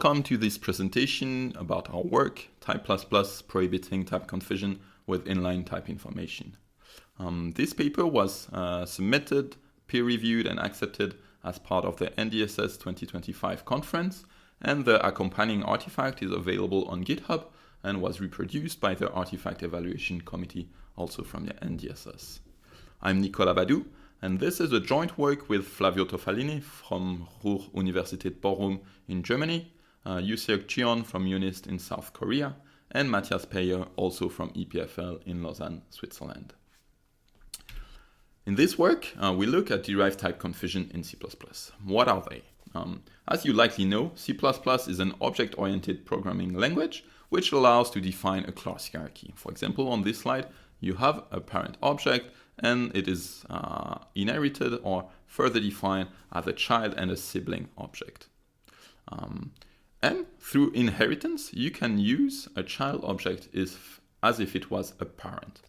Welcome to this presentation about our work, Type++, Prohibiting Type Confusion with Inline Type Information. This paper was submitted, peer-reviewed and accepted as part of the NDSS'25 conference, and the accompanying artifact is available on GitHub and was reproduced by the Artifact Evaluation Committee, also from the NDSS. I'm Nicolas Badoux, and this is a joint work with Flavio Toffalini from Ruhr-Universität Bochum in Germany, Yuseok Jeon from UNIST in South Korea, and Mathias also from EPFL in Lausanne, Switzerland. In this work, we look at derived type confusion in C++. What are they? As you likely know, C++ is an object-oriented programming language which allows to define a class hierarchy. For example, on this slide, you have a parent object and it is inherited or further defined as a child and a sibling object. And through inheritance, you can use a child object as if it was a parent.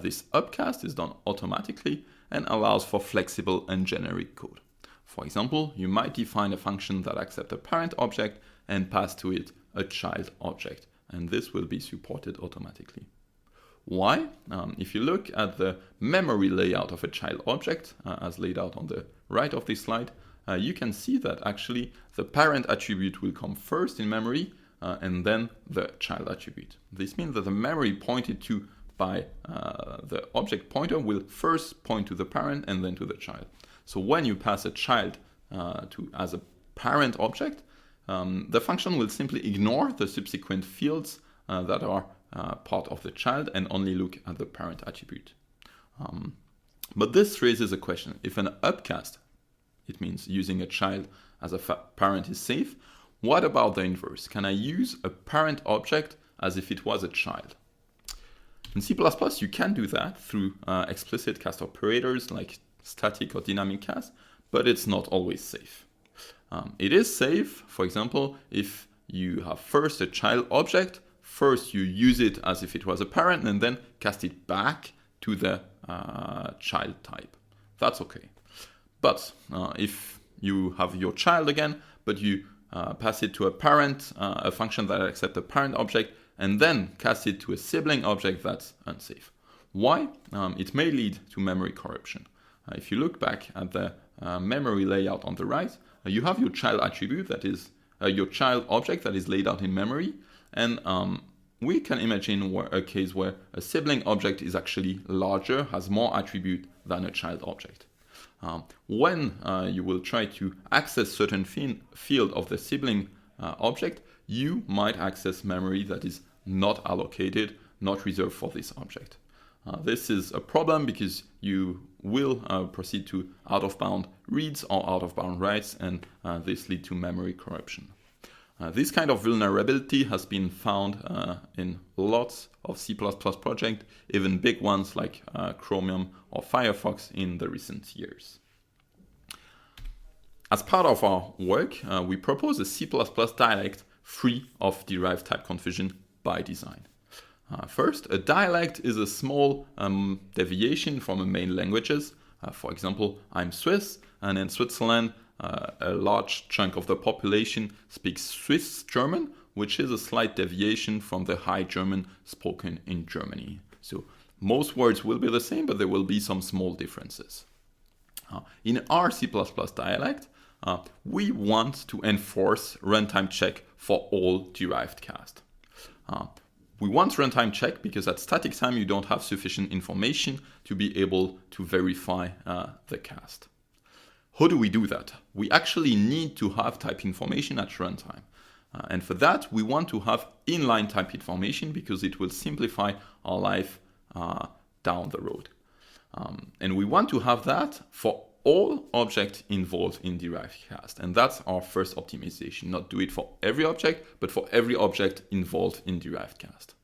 This upcast is done automatically and allows for flexible and generic code. For example, you might define a function that accepts a parent object and pass to it a child object, and this will be supported automatically. Why? If you look at the memory layout of a child object, as laid out on the right of this slide, you can see that actually the parent attribute will come first in memory and then the child attribute. This means that the memory pointed to by the object pointer will first point to the parent and then to the child. So when you pass a child as a parent object, the function will simply ignore the subsequent fields that are part of the child and only look at the parent attribute. But this raises a question. If an upcast, it means using a child as a parent is safe, what about the inverse? Can I use a parent object as if it was a child? In C++, you can do that through explicit cast operators like static or dynamic cast, but it's not always safe. It is safe, for example, if you have first a child object, first you use it as if it was a parent and then cast it back to the child type. That's okay. But if you have your child again, but you pass it to a parent, a function that accepts a parent object, and then cast it to a sibling object, that's unsafe. Why? It may lead to memory corruption. If you look back at the memory layout on the right, you have your child attribute, that is your child object that is laid out in memory, and we can imagine a case where a sibling object is actually larger, has more attribute than a child object. When you will try to access certain field of the sibling object, you might access memory that is not allocated, not reserved for this object. This is a problem because you will proceed to out-of-bound reads or out-of-bound writes, and this leads to memory corruption. This kind of vulnerability has been found in lots of C++ projects, even big ones like Chromium or Firefox in the recent years. As part of our work, we propose a C++ dialect free of derived type confusion by design. First, a dialect is a small deviation from the main languages. For example, I'm Swiss, and in Switzerland, a large chunk of the population speaks Swiss German, which is a slight deviation from the High German spoken in Germany. So most words will be the same, but there will be some small differences. In our C++ dialect, we want to enforce runtime check for all derived cast. We want runtime check because at static time you don't have sufficient information to be able to verify the cast. How do we do that? We actually need to have type information at runtime. And for that, we want to have inline type information because it will simplify our life down the road. And we want to have that for all objects involved in derived cast. And that's our first optimization. Not do it for every object, but for every object involved in derived cast.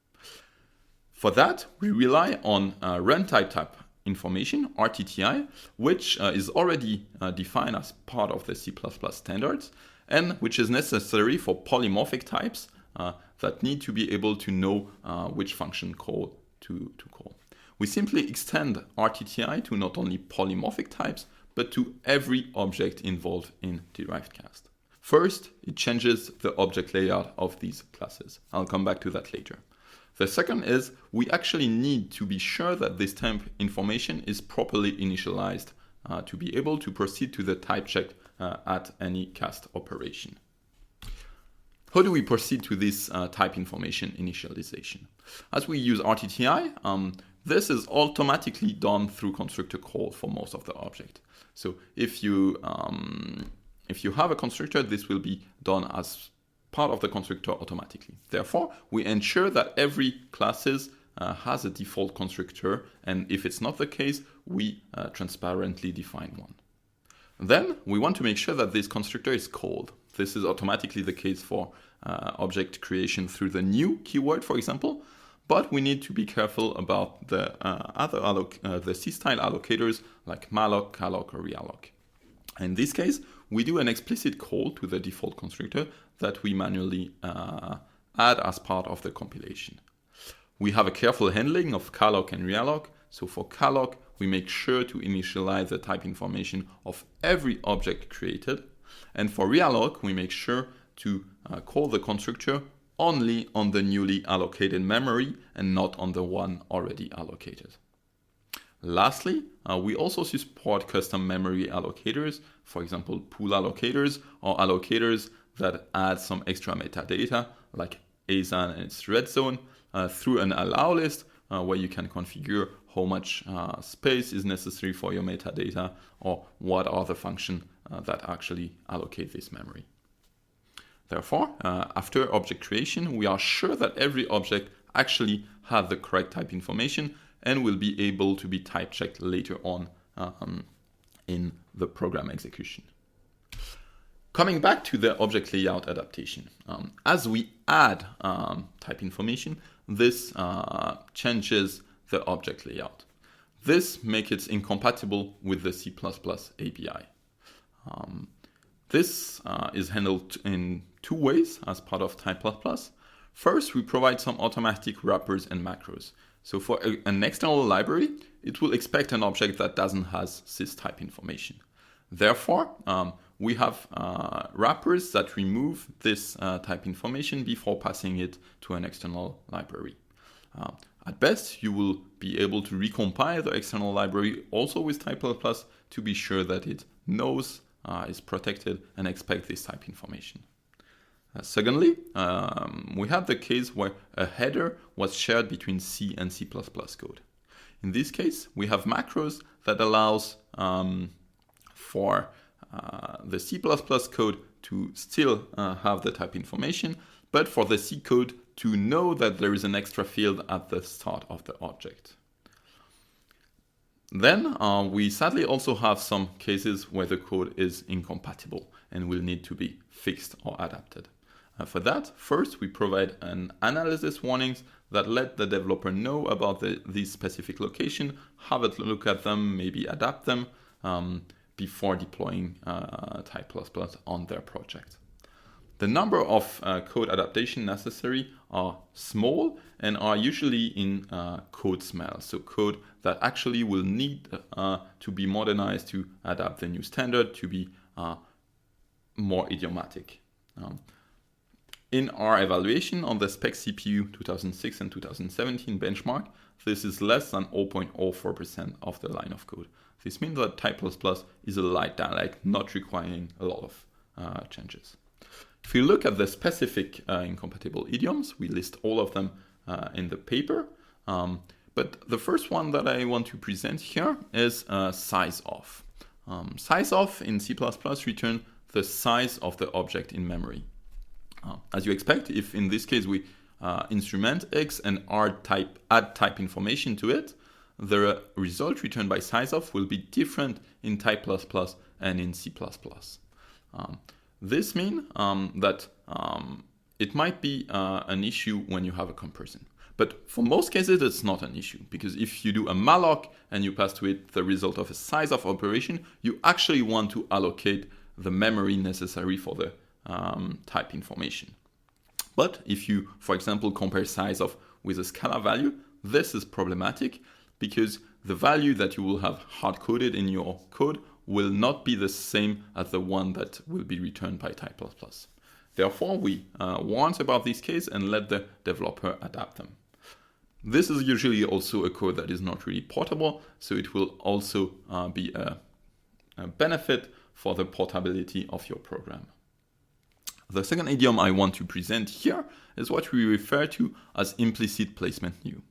For that, we rely on runtime type information, RTTI, which is already defined as part of the C++ standards, and which is necessary for polymorphic types that need to be able to know which function call to call. We simply extend RTTI to not only polymorphic types, but to every object involved in derived cast. First, it changes the object layout of these classes. I'll come back to that later. The second is we actually need to be sure that this temp information is properly initialized to be able to proceed to the type check at any cast operation. How do we proceed to this type information initialization? As we use RTTI, this is automatically done through constructor call for most of the object. So if you have a constructor, this will be done as part of the constructor automatically. Therefore, we ensure that every classes has a default constructor, and if it's not the case, we transparently define one. Then we want to make sure that this constructor is called. This is automatically the case for object creation through the new keyword, for example, but we need to be careful about the the C-style allocators like malloc, calloc, or realloc. In this case, we do an explicit call to the default constructor that we manually add as part of the compilation. We have a careful handling of calloc and realloc. So for calloc, we make sure to initialize the type information of every object created. And for realloc, we make sure to call the constructor only on the newly allocated memory and not on the one already allocated. Lastly, we also support custom memory allocators, for example, pool allocators or allocators that add some extra metadata like ASAN and its red zone through an allow list where you can configure how much space is necessary for your metadata or what are the functions that actually allocate this memory. Therefore, after object creation, we are sure that every object actually has the correct type information and will be able to be type checked later on in the program execution. Coming back to the object layout adaptation, as we add type information, this changes the object layout. This makes it incompatible with the C++ API. This is handled in two ways as part of Type++. First, we provide some automatic wrappers and macros. So for an external library, it will expect an object that doesn't have sys type information. Therefore, we have wrappers that remove this type information before passing it to an external library. At best, you will be able to recompile the external library also with Type++ to be sure that it knows, is protected, and expects this type information. Secondly, we have the case where a header was shared between C and C++ code. In this case, we have macros that allows for the C++ code to still have the type information, but for the C code to know that there is an extra field at the start of the object. Then we sadly also have some cases where the code is incompatible and will need to be fixed or adapted. For that, first we provide an analysis warnings that let the developer know about these specific location, have a look at them, maybe adapt them before deploying Type++ on their project. The number of code adaptation necessary are small and are usually in code smell, so code that actually will need to be modernized to adapt the new standard to be more idiomatic. In our evaluation on the spec CPU 2006 and 2017 benchmark, this is less than 0.04% of the line of code. This means that Type++ is a light dialect, not requiring a lot of changes. If you look at the specific incompatible idioms, we list all of them in the paper. But the first one that I want to present here is size of. Size of in C++ returns the size of the object in memory. As you expect, if in this case we instrument X and add type information to it, the result returned by size of will be different in Type++ and in C++. This means that it might be an issue when you have a comparison. But for most cases, it's not an issue, because if you do a malloc and you pass to it the result of a size of operation, you actually want to allocate the memory necessary for the type information. But if you, for example, compare size of with a scalar value, this is problematic because the value that you will have hard-coded in your code will not be the same as the one that will be returned by Type++. Therefore, we warn about this case and let the developer adapt them. This is usually also a code that is not really portable, so it will also be a benefit for the portability of your program. The second idiom I want to present here is what we refer to as implicit placement new.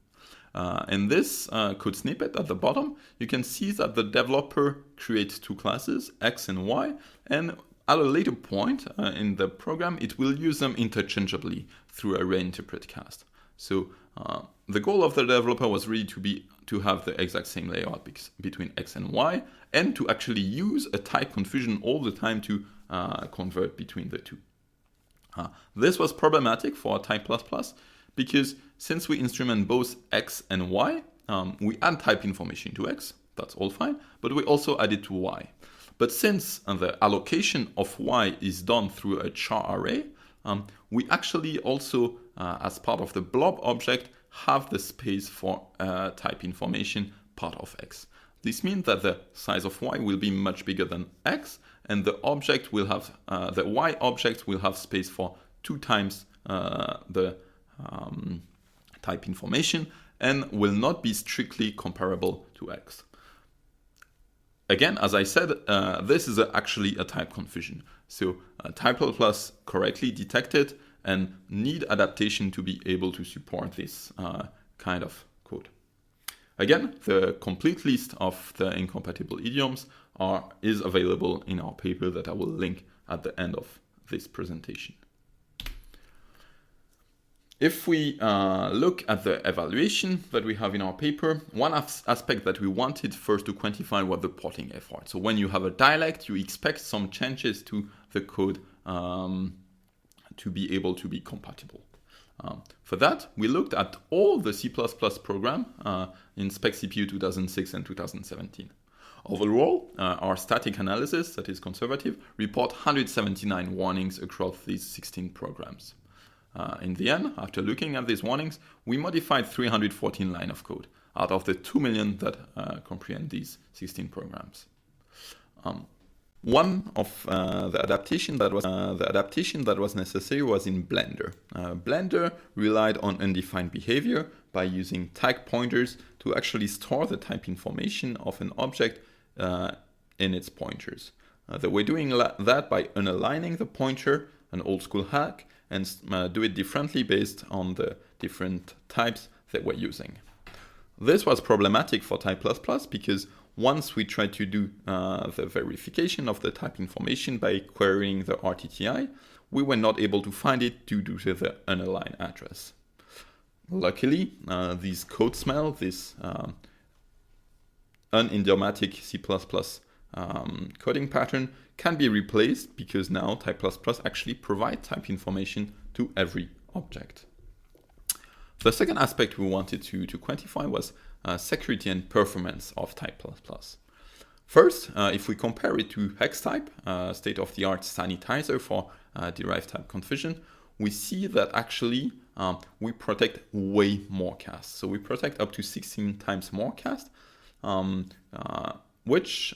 In this code snippet at the bottom, you can see that the developer creates two classes, X and Y, and at a later point in the program, it will use them interchangeably through a reinterpret cast. So the goal of the developer was really to have the exact same layout between X and Y, and to actually use a type confusion all the time to convert between the two. This was problematic for Type++ because since we instrument both X and Y, we add type information to X, that's all fine, but we also add it to Y. But since the allocation of Y is done through a char array, we actually also, as part of the blob object, have the space for type information part of X. This means that the size of Y will be much bigger than X, and the object will have the Y object will have space for 2 times the type information and will not be strictly comparable to X. Again, as I said, this is actually a type confusion. So Type++ correctly detected and need adaptation to be able to support this kind of code. Again, the complete list of the incompatible idioms is available in our paper that I will link at the end of this presentation. If we look at the evaluation that we have in our paper, one aspect that we wanted first to quantify was the porting effort. So when you have a dialect, you expect some changes to the code to be able to be compatible. For that, we looked at all the C++ program in Spec CPU 2006 and 2017. Overall, our static analysis, that is conservative, report 179 warnings across these 16 programs. In the end, after looking at these warnings, we modified 314 lines of code out of the 2 million that comprehend these 16 programs. One of the adaptation that was necessary was in Blender. Blender relied on undefined behavior by using tag pointers to actually store the type information of an object in its pointers. They were doing that by unaligning the pointer, an old school hack, and do it differently based on the different types that we're using. This was problematic for Type++ because once we tried to do the verification of the type information by querying the RTTI, we were not able to find it due to the unaligned address. Luckily, this code smell, this unidiomatic C++ coding pattern can be replaced because now Type++ actually provides type information to every object. The second aspect we wanted to quantify was security and performance of Type++. First, if we compare it to HexType, state-of-the-art sanitizer for derived type confusion, we see that actually we protect way more casts. So we protect up to 16 times more casts, which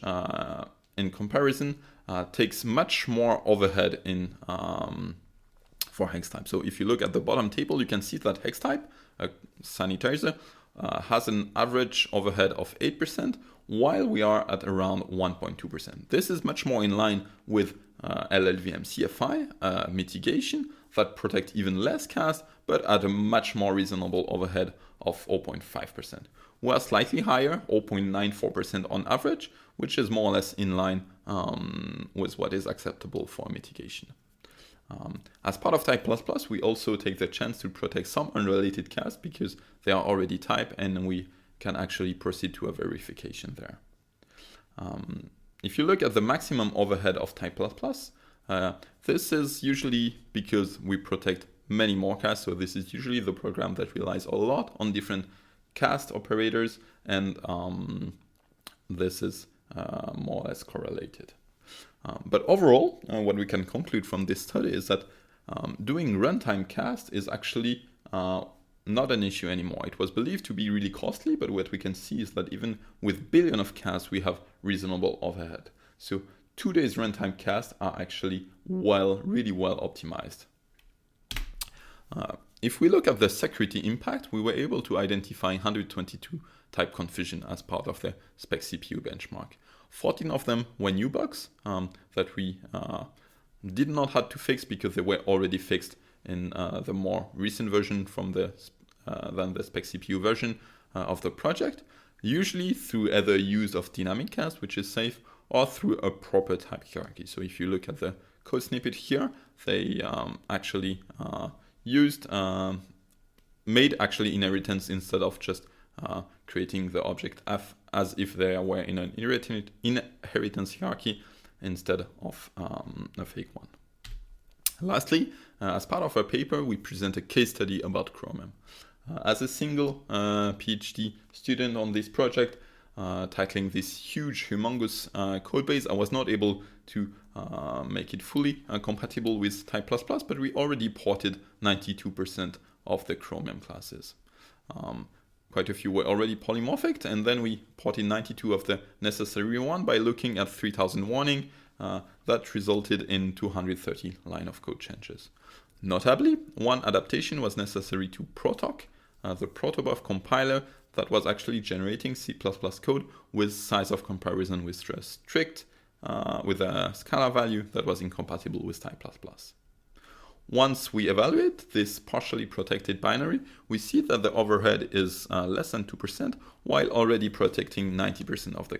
in comparison takes much more overhead for HexType. So if you look at the bottom table, you can see that HexType, a sanitizer, has an average overhead of 8%, while we are at around 1.2%. This is much more in line with LLVM CFI mitigation that protect even less casts, but at a much more reasonable overhead of 0.5%. We are slightly higher, 0.94% on average, which is more or less in line with what is acceptable for mitigation. As part of Type++, we also take the chance to protect some unrelated casts because they are already type and we can actually proceed to a verification there. If you look at the maximum overhead of Type++, this is usually because we protect many more casts. So this is usually the program that relies a lot on different cast operators, and this is more or less correlated. But overall, what we can conclude from this study is that doing runtime cast is actually not an issue anymore. It was believed to be really costly, but what we can see is that even with billions of casts, we have reasonable overhead. So today's runtime casts are actually really well optimized. If we look at the security impact, we were able to identify 122 type confusion as part of the spec CPU benchmark. 14 of them were new bugs that we did not have to fix because they were already fixed in the more recent version from than the spec CPU version of the project, usually through either use of dynamic cast, which is safe, or through a proper type hierarchy. So if you look at the code snippet here, they actually made actually inheritance instead of just creating the object as if they were in an inheritance hierarchy instead of a fake one. Lastly, as part of our paper, we present a case study about Chromium. As a single PhD student on this project, tackling this huge, humongous code base, I was not able to make it fully compatible with Type++, but we already ported 92% of the Chromium classes. Quite a few were already polymorphic, and then we ported 92 of the necessary one by looking at 3000 warning. That resulted in 230 line of code changes. Notably, one adaptation was necessary to Protoc, the protobuf compiler that was actually generating C++ code with size of comparison with strict, with a scalar value that was incompatible with Type++. Once we evaluate this partially protected binary, we see that the overhead is less than 2%, while already protecting 90% of the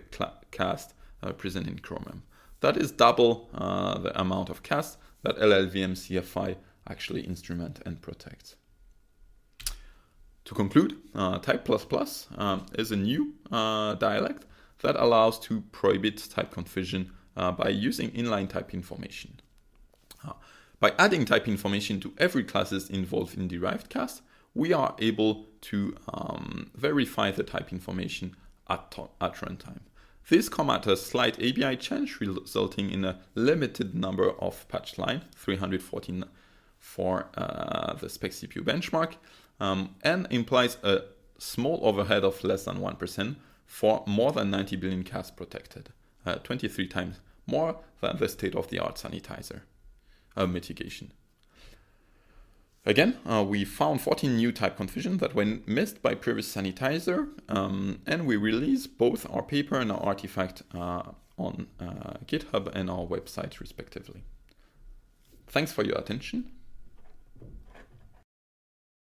cast present in Chromium. That is double the amount of cast that LLVM CFI actually instrument and protects. To conclude, Type++ is a new dialect that allows to prohibit type confusion by using inline type information. By adding type information to every classes involved in derived cast, we are able to verify the type information at runtime. This comes at a slight ABI change, resulting in a limited number of patch lines, 314 for the spec CPU benchmark, and implies a small overhead of less than 1% for more than 90 billion casts protected, 23 times more than the state-of-the-art sanitizer mitigation. Again, we found 14 new type confusion that were missed by previous sanitizer, and we released both our paper and our artifact on GitHub and our website respectively. Thanks for your attention.